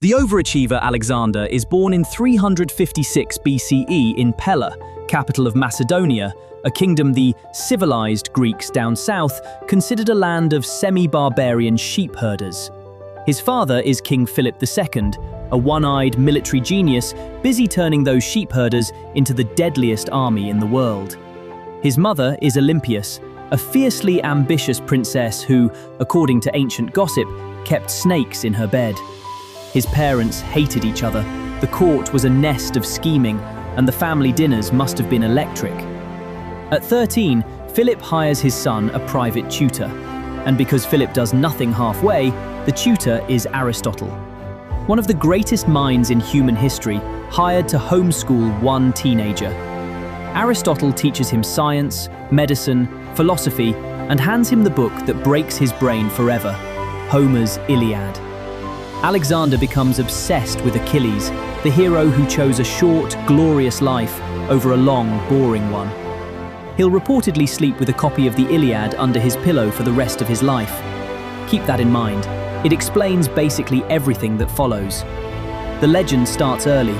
The overachiever Alexander is born in 356 BCE in Pella, capital of Macedonia, a kingdom the civilized Greeks down south considered a land of semi-barbarian sheep herders. His father is King Philip II, a one-eyed military genius busy turning those sheep herders into the deadliest army in the world. His mother is Olympias, a fiercely ambitious princess who, according to ancient gossip, kept snakes in her bed. His parents hated each other, the court was a nest of scheming, and the family dinners must have been electric. At 13, Philip hires his son a private tutor, and because Philip does nothing halfway, the tutor is Aristotle. One of the greatest minds in human history, hired to homeschool one teenager. Aristotle teaches him science, medicine, philosophy, and hands him the book that breaks his brain forever, Homer's Iliad. Alexander becomes obsessed with Achilles, the hero who chose a short, glorious life over a long, boring one. He'll reportedly sleep with a copy of the Iliad under his pillow for the rest of his life. Keep that in mind. It explains basically everything that follows. The legend starts early.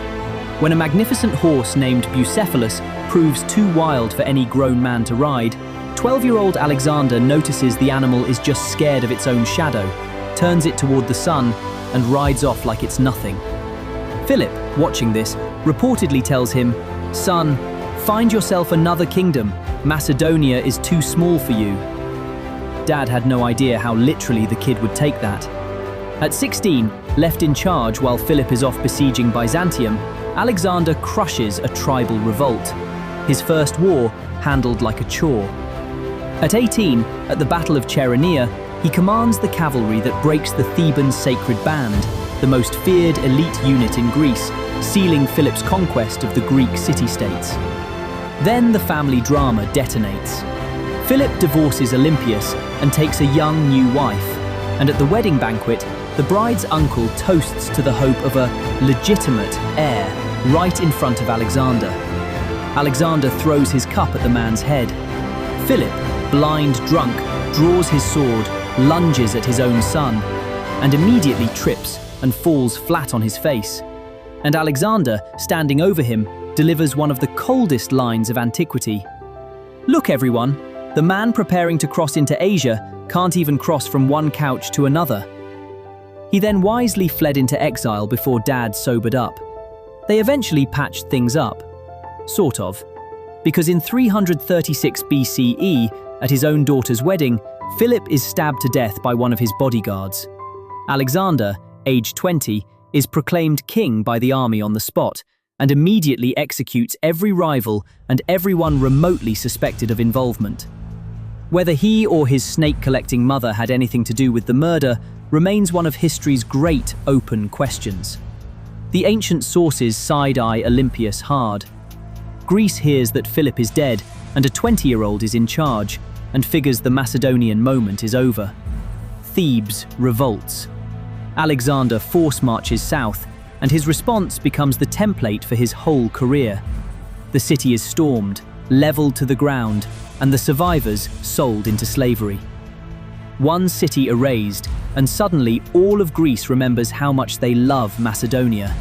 When a magnificent horse named Bucephalus proves too wild for any grown man to ride, 12-year-old Alexander notices the animal is just scared of its own shadow, turns it toward the sun, and rides off like it's nothing. Philip, watching this, reportedly tells him, "Son, find yourself another kingdom. Macedonia is too small for you." Dad had no idea how literally the kid would take that. At 16, left in charge while Philip is off besieging Byzantium, Alexander crushes a tribal revolt. His first war handled like a chore. At 18, at the Battle of Chaeronea, he commands the cavalry that breaks the Theban sacred band, the most feared elite unit in Greece, sealing Philip's conquest of the Greek city-states. Then the family drama detonates. Philip divorces Olympias and takes a young new wife, and at the wedding banquet, the bride's uncle toasts to the hope of a legitimate heir right in front of Alexander. Alexander throws his cup at the man's head. Philip, blind drunk, draws his sword, lunges at his own son, and immediately trips and falls flat on his face. And Alexander, standing over him, delivers one of the coldest lines of antiquity. "Look, everyone, the man preparing to cross into Asia can't even cross from one couch to another." He then wisely fled into exile before Dad sobered up. They eventually patched things up. Sort of. Because in 336 BCE, at his own daughter's wedding, Philip is stabbed to death by one of his bodyguards. Alexander, aged 20, is proclaimed king by the army on the spot and immediately executes every rival and everyone remotely suspected of involvement. Whether he or his snake-collecting mother had anything to do with the murder remains one of history's great open questions. The ancient sources side-eye Olympias hard. Greece hears that Philip is dead and a 20-year-old is in charge, and figures the Macedonian moment is over. Thebes revolts. Alexander force marches south, and his response becomes the template for his whole career. The city is stormed, leveled to the ground, and the survivors sold into slavery. One city erased, and suddenly all of Greece remembers how much they love Macedonia.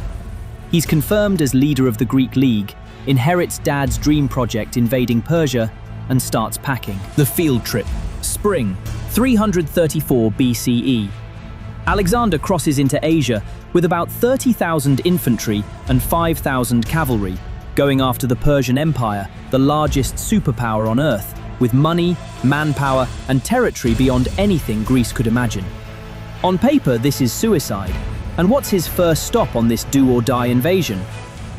He's confirmed as leader of the Greek League, inherits Dad's dream project invading Persia, and starts packing. The field trip. Spring, 334 BCE. Alexander crosses into Asia with about 30,000 infantry and 5,000 cavalry, going after the Persian Empire, the largest superpower on Earth, with money, manpower, and territory beyond anything Greece could imagine. On paper, this is suicide. And what's his first stop on this do-or-die invasion?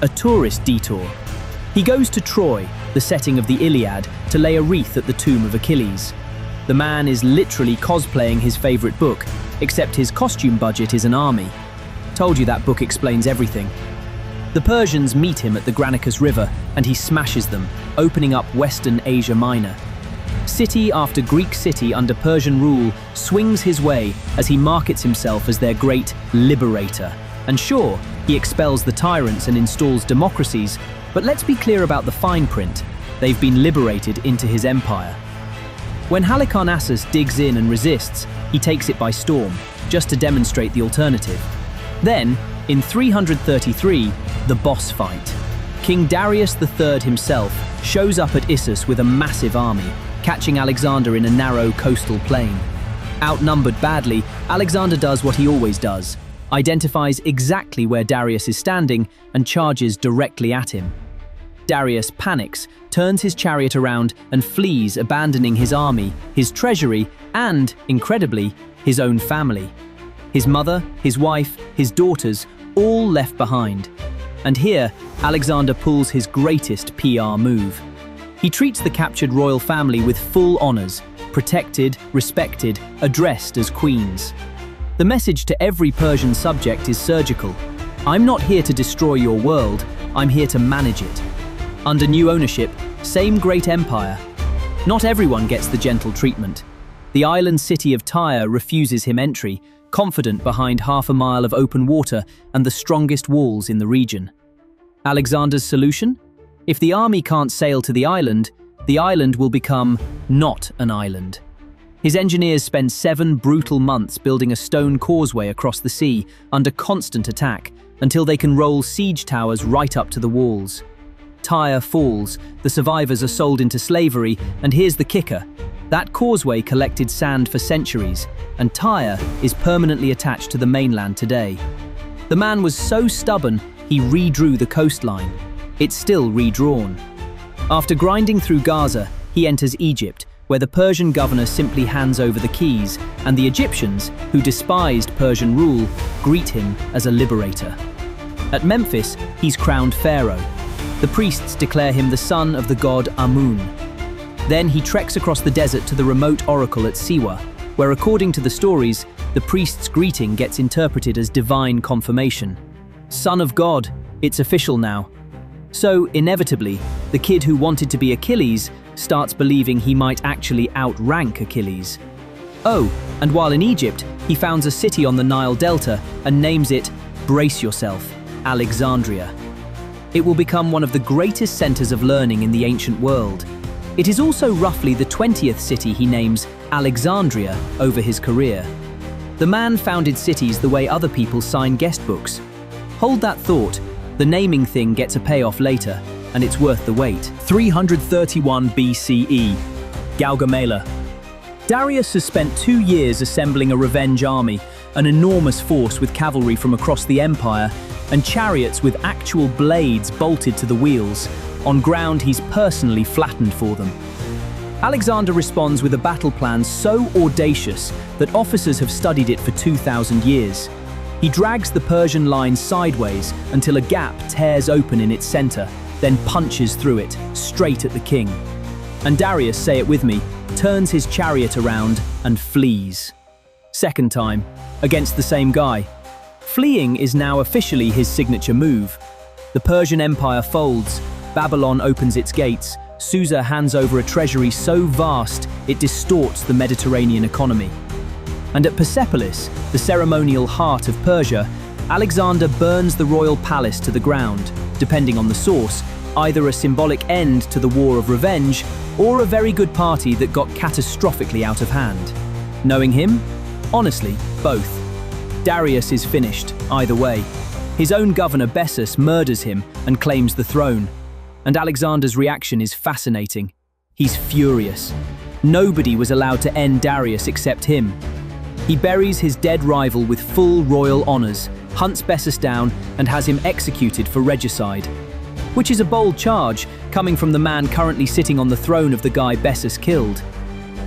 A tourist detour. He goes to Troy, the setting of the Iliad, to lay a wreath at the tomb of Achilles. The man is literally cosplaying his favorite book, except his costume budget is an army. Told you that book explains everything. The Persians meet him at the Granicus River, and he smashes them, opening up Western Asia Minor. City after Greek city under Persian rule swings his way as he markets himself as their great liberator. And sure, he expels the tyrants and installs democracies, but let's be clear about the fine print. They've been liberated into his empire. When Halicarnassus digs in and resists, he takes it by storm, just to demonstrate the alternative. Then, In 333, the boss fight. King Darius III himself shows up at Issus with a massive army, catching Alexander in a narrow coastal plain. Outnumbered badly, Alexander does what he always does, identifies exactly where Darius is standing and charges directly at him. Darius panics, turns his chariot around and flees, abandoning his army, his treasury, and, incredibly, his own family. His mother, his wife, his daughters, all left behind. And here, Alexander pulls his greatest PR move. He treats the captured royal family with full honors, protected, respected, addressed as queens. The message to every Persian subject is surgical. I'm not here to destroy your world, I'm here to manage it. Under new ownership, same great empire. Not everyone gets the gentle treatment. The island city of Tyre refuses him entry, confident behind half a mile of open water and the strongest walls in the region. Alexander's solution? If the army can't sail to the island will become not an island. His engineers spend 7 brutal months building a stone causeway across the sea under constant attack until they can roll siege towers right up to the walls. Tyre falls, the survivors are sold into slavery, and here's the kicker. That causeway collected sand for centuries, and Tyre is permanently attached to the mainland today. The man was so stubborn, he redrew the coastline. It's still redrawn. After grinding through Gaza, he enters Egypt, where the Persian governor simply hands over the keys, and the Egyptians, who despised Persian rule, greet him as a liberator. At Memphis, he's crowned pharaoh. The priests declare him the son of the god Amun. Then he treks across the desert to the remote oracle at Siwa, where according to the stories, the priest's greeting gets interpreted as divine confirmation. Son of God, it's official now. So, inevitably, the kid who wanted to be Achilles starts believing he might actually outrank Achilles. Oh, and while in Egypt, he founds a city on the Nile Delta and names it, brace yourself, Alexandria. It will become one of the greatest centers of learning in the ancient world. It is also roughly the 20th city he names Alexandria over his career. The man founded cities the way other people sign guest books. Hold that thought, the naming thing gets a payoff later, and it's worth the wait. 331 BCE, Gaugamela. Darius has spent 2 years assembling a revenge army, an enormous force with cavalry from across the empire, and chariots with actual blades bolted to the wheels. On ground, he's personally flattened for them. Alexander responds with a battle plan so audacious that officers have studied it for 2,000 years. He drags the Persian line sideways until a gap tears open in its center, then punches through it, straight at the king. And Darius, say it with me, turns his chariot around and flees. Second time, against the same guy. Fleeing is now officially his signature move. The Persian Empire folds, Babylon opens its gates, Susa hands over a treasury so vast it distorts the Mediterranean economy. And at Persepolis, the ceremonial heart of Persia, Alexander burns the royal palace to the ground, depending on the source, either a symbolic end to the war of revenge or a very good party that got catastrophically out of hand. Knowing him? Honestly, both. Darius is finished, either way. His own governor Bessus murders him and claims the throne. And Alexander's reaction is fascinating. He's furious. Nobody was allowed to end Darius except him. He buries his dead rival with full royal honors, hunts Bessus down, and has him executed for regicide. Which is a bold charge, coming from the man currently sitting on the throne of the guy Bessus killed.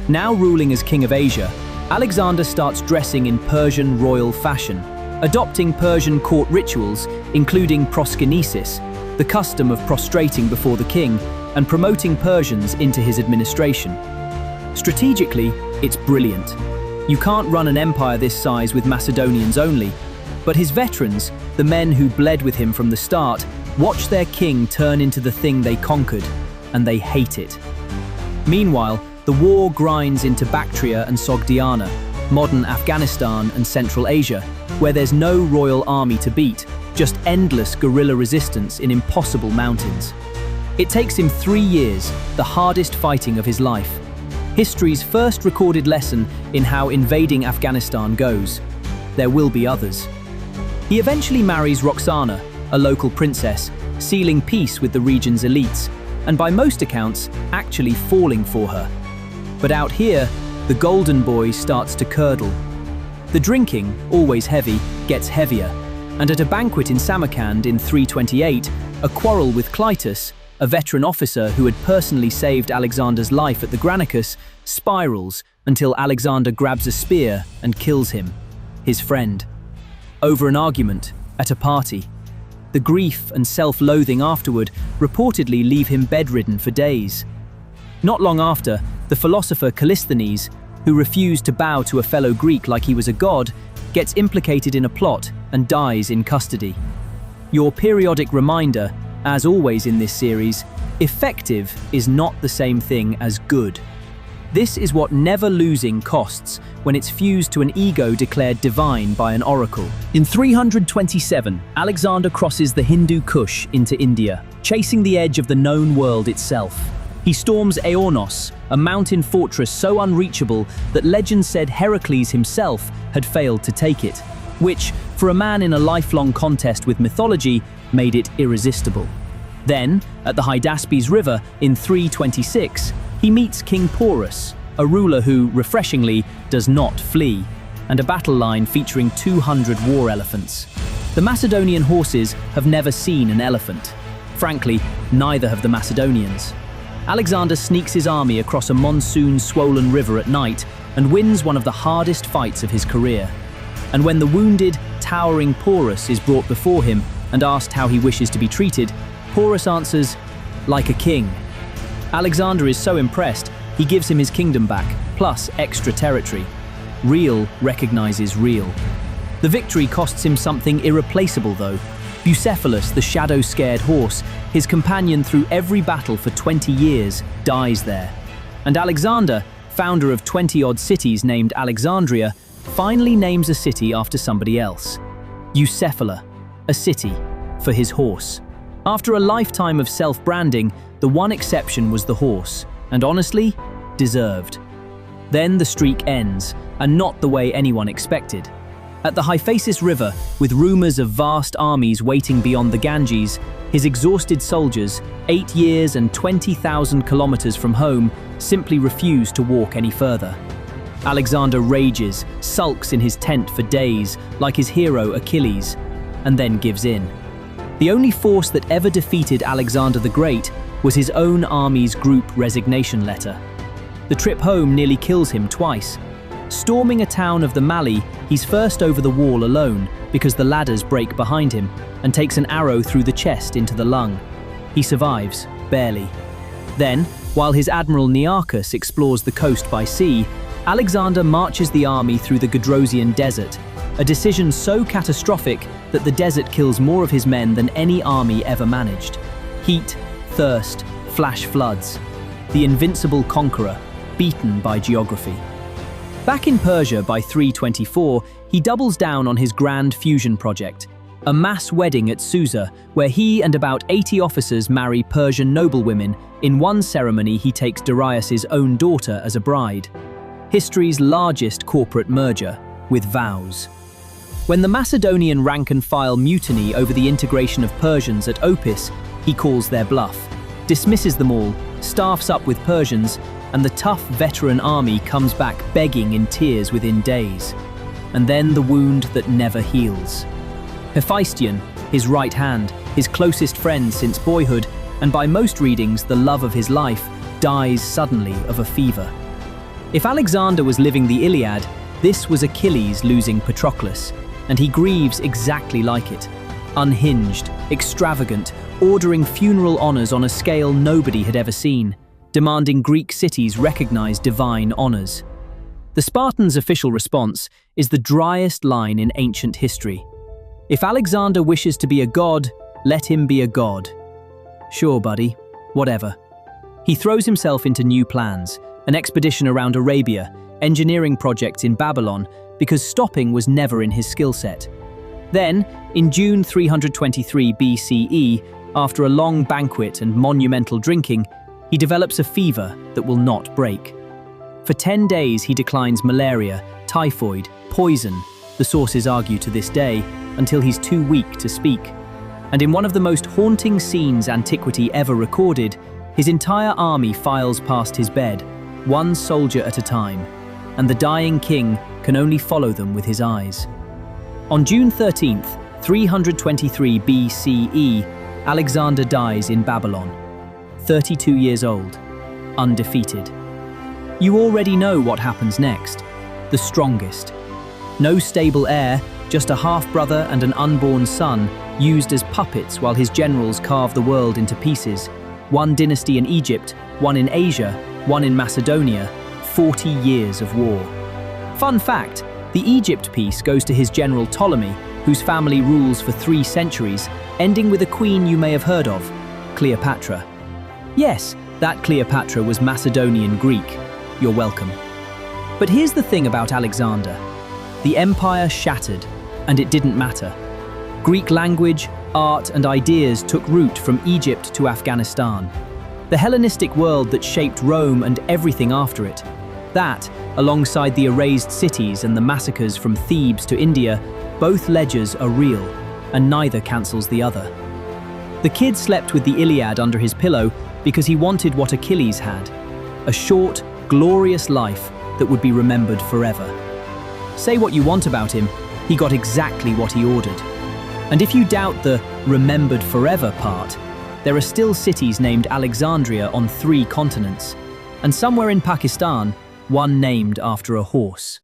Now ruling as king of Asia, Alexander starts dressing in Persian royal fashion, adopting Persian court rituals, including proskinesis, the custom of prostrating before the king, and promoting Persians into his administration. Strategically, it's brilliant. You can't run an empire this size with Macedonians only, but his veterans, the men who bled with him from the start, watch their king turn into the thing they conquered, and they hate it. Meanwhile, the war grinds into Bactria and Sogdiana, modern Afghanistan and Central Asia, where there's no royal army to beat, just endless guerrilla resistance in impossible mountains. It takes him 3 years, the hardest fighting of his life. History's first recorded lesson in how invading Afghanistan goes. There will be others. He eventually marries Roxana, a local princess, sealing peace with the region's elites, and by most accounts, actually falling for her. But out here, the golden boy starts to curdle. The drinking, always heavy, gets heavier, and at a banquet in Samarkand in 328, a quarrel with Clytus, a veteran officer who had personally saved Alexander's life at the Granicus, spirals until Alexander grabs a spear and kills him, his friend. Over an argument, at a party. The grief and self-loathing afterward reportedly leave him bedridden for days. Not long after, the philosopher Callisthenes, who refused to bow to a fellow Greek like he was a god, gets implicated in a plot and dies in custody. Your periodic reminder, as always in this series, effective is not the same thing as good. This is what never losing costs when it's fused to an ego declared divine by an oracle. In 327, Alexander crosses the Hindu Kush into India, chasing the edge of the known world itself. He storms Aornos, a mountain fortress so unreachable that legend said Heracles himself had failed to take it, which, for a man in a lifelong contest with mythology, made it irresistible. Then, at the Hydaspes River in 326, he meets King Porus, a ruler who, refreshingly, does not flee, and a battle line featuring 200 war elephants. The Macedonian horses have never seen an elephant. Frankly, neither have the Macedonians. Alexander sneaks his army across a monsoon-swollen river at night and wins one of the hardest fights of his career. And when the wounded, towering Porus is brought before him and asked how he wishes to be treated, Porus answers, "Like a king." Alexander is so impressed, he gives him his kingdom back, plus extra territory. Real recognizes real. The victory costs him something irreplaceable though. Bucephalus, the shadow-scared horse, his companion through every battle for 20 years, dies there. And Alexander, founder of 20-odd cities named Alexandria, finally names a city after somebody else. Bucephala, a city, for his horse. After a lifetime of self-branding, the one exception was the horse, and honestly, deserved. Then the streak ends, and not the way anyone expected. At the Hyphasis River, with rumors of vast armies waiting beyond the Ganges, his exhausted soldiers, 8 years and 20,000 kilometers from home, simply refuse to walk any further. Alexander rages, sulks in his tent for days, like his hero Achilles, and then gives in. The only force that ever defeated Alexander the Great was his own army's group resignation letter. The trip home nearly kills him twice. Storming a town of the Mali, he's first over the wall alone because the ladders break behind him and takes an arrow through the chest into the lung. He survives, barely. Then, while his admiral Nearchus explores the coast by sea, Alexander marches the army through the Gedrosian desert, a decision so catastrophic that the desert kills more of his men than any army ever managed. Heat, thirst, flash floods. The invincible conqueror, beaten by geography. Back in Persia by 324, he doubles down on his grand fusion project, a mass wedding at Susa, where he and about 80 officers marry Persian noblewomen. In one ceremony, he takes Darius's own daughter as a bride. History's largest corporate merger, with vows. When the Macedonian rank-and-file mutiny over the integration of Persians at Opis, he calls their bluff, dismisses them all, staffs up with Persians, and the tough veteran army comes back begging in tears within days. And then the wound that never heals. Hephaestion, his right hand, his closest friend since boyhood, and by most readings the love of his life, dies suddenly of a fever. If Alexander was living the Iliad, this was Achilles losing Patroclus, and he grieves exactly like it. Unhinged, extravagant, ordering funeral honors on a scale nobody had ever seen, demanding Greek cities recognize divine honors. The Spartans' official response is the driest line in ancient history. If Alexander wishes to be a god, let him be a god. Sure, buddy, whatever. He throws himself into new plans, an expedition around Arabia, engineering projects in Babylon, because stopping was never in his skill set. Then, in June 323 BCE, after a long banquet and monumental drinking, he develops a fever that will not break. For 10 days he declines malaria, typhoid, poison, the sources argue to this day, until he's too weak to speak. And in one of the most haunting scenes antiquity ever recorded, his entire army files past his bed, one soldier at a time, and the dying king can only follow them with his eyes. On June 13th, 323 BCE, Alexander dies in Babylon, 32 years old, undefeated. You already know what happens next. The strongest. No stable heir, just a half-brother and an unborn son, used as puppets while his generals carve the world into pieces. One dynasty in Egypt, one in Asia, one in Macedonia, 40 years of war. Fun fact, the Egypt piece goes to his general Ptolemy, whose family rules for 3 centuries, ending with a queen you may have heard of, Cleopatra. Yes, that Cleopatra was Macedonian Greek. You're welcome. But here's the thing about Alexander. The empire shattered, and it didn't matter. Greek language, art, and ideas took root from Egypt to Afghanistan. The Hellenistic world that shaped Rome and everything after it. That, alongside the erased cities and the massacres from Thebes to India, both ledgers are real, and neither cancels the other. The kid slept with the Iliad under his pillow because he wanted what Achilles had, a short, glorious life that would be remembered forever. Say what you want about him, he got exactly what he ordered. And if you doubt the remembered forever part, there are still cities named Alexandria on 3 continents, and somewhere in Pakistan, one named after a horse.